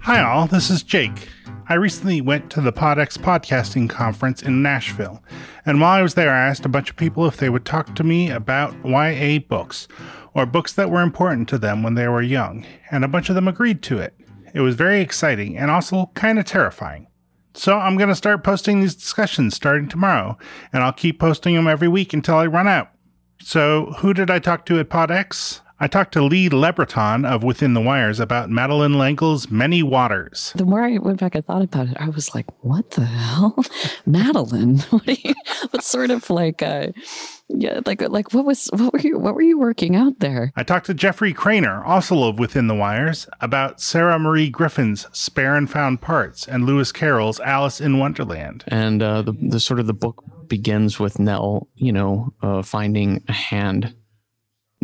Hi all, this is Jake. I recently went to the PodX podcasting conference in Nashville, and while I was there I asked a bunch of people if they would talk to me about YA books, or books that were important to them when they were young, and a bunch of them agreed to it. It was very exciting and also kind of terrifying. So I'm going to start posting these discussions starting tomorrow, and I'll keep posting them every week until I run out. So who did I talk to at PodX? I talked to Lee LeBreton of Within the Wires about Madeleine L'Engle's Many Waters. The more I went back and thought about it, I was like, what the hell? Madeleine? What sort of what were you working out there? I talked to Jeffrey Cranor, also of Within the Wires, about Sarah Marie Griffin's Spare and Found Parts and Lewis Carroll's Alice in Wonderland. And the book begins with Nell, finding a hand.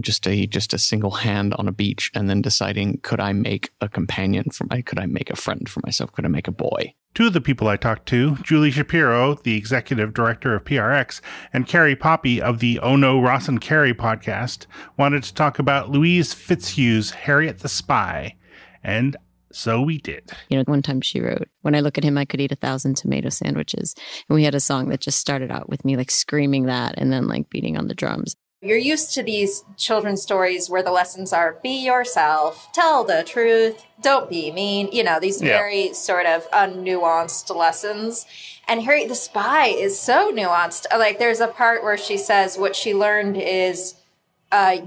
Just a single hand on a beach, and then deciding, could I make a companion could I make a friend for myself? Could I make a boy? Two of the people I talked to, Julie Shapiro, the executive director of PRX, and Carrie Poppy of the Oh No, Ross and Carrie podcast, wanted to talk about Louise Fitzhugh's Harriet the Spy. And so we did. One time she wrote, when I look at him, I could eat 1,000 tomato sandwiches. And we had a song that just started out with me screaming that and then beating on the drums. You're used to these children's stories where the lessons are be yourself, tell the truth, don't be mean, these very sort of unnuanced lessons. And Harriet the Spy is so nuanced. There's a part where she says what she learned is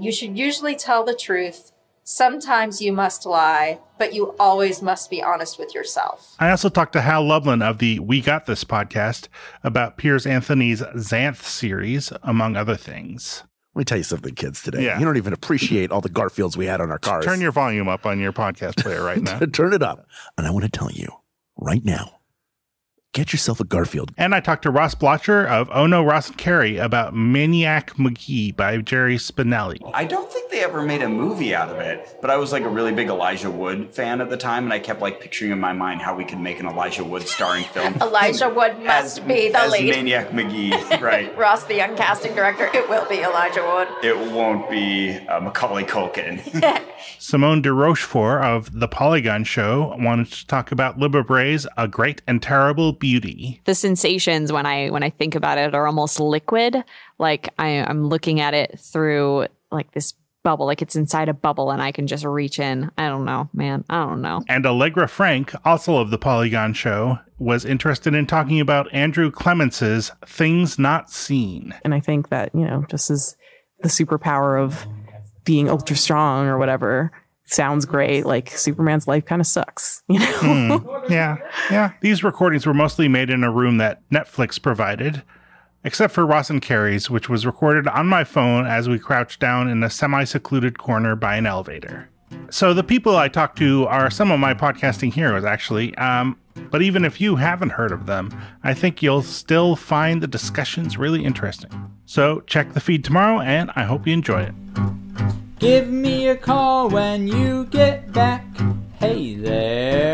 you should usually tell the truth. Sometimes you must lie, but you always must be honest with yourself. I also talked to Hal Lublin of the We Got This podcast about Piers Anthony's Xanth series, among other things. Let me tell you something, kids, today. Yeah. You don't even appreciate all the Garfields we had on our cars. Turn your volume up on your podcast player right now. Turn it up. And I want to tell you right now, get yourself a Garfield. And I talked to Ross Blocher of Oh No, Ross and Carrie about Maniac Magee by Jerry Spinelli. I don't think they ever made a movie out of it, but I was a really big Elijah Wood fan at the time, and I kept picturing in my mind how we could make an Elijah Wood starring film. Elijah Wood must be the lead. Maniac Magee, right. Ross, the young casting director, it will be Elijah Wood. It won't be Macaulay Culkin. Simone de Rochefort of The Polygon Show wanted to talk about Libba Bray's A Great and Terrible Beauty. The sensations when I think about it are almost liquid. I'm looking at it through this bubble, it's inside a bubble and I can just reach in. I don't know, man. I don't know. And Allegra Frank, also of The Polygon Show, was interested in talking about Andrew Clements' Things Not Seen. And I think that, just as the superpower of being ultra strong or whatever sounds great, Superman's life kind of sucks, Yeah. These recordings were mostly made in a room that Netflix provided, except for Ross and Carrie's, which was recorded on my phone as we crouched down in a semi-secluded corner by an elevator. So the people I talked to are some of my podcasting heroes, actually. But even if you haven't heard of them, I think you'll still find the discussions really interesting. So check the feed tomorrow, and I hope you enjoy it. Give me a call when you get back. Hey there.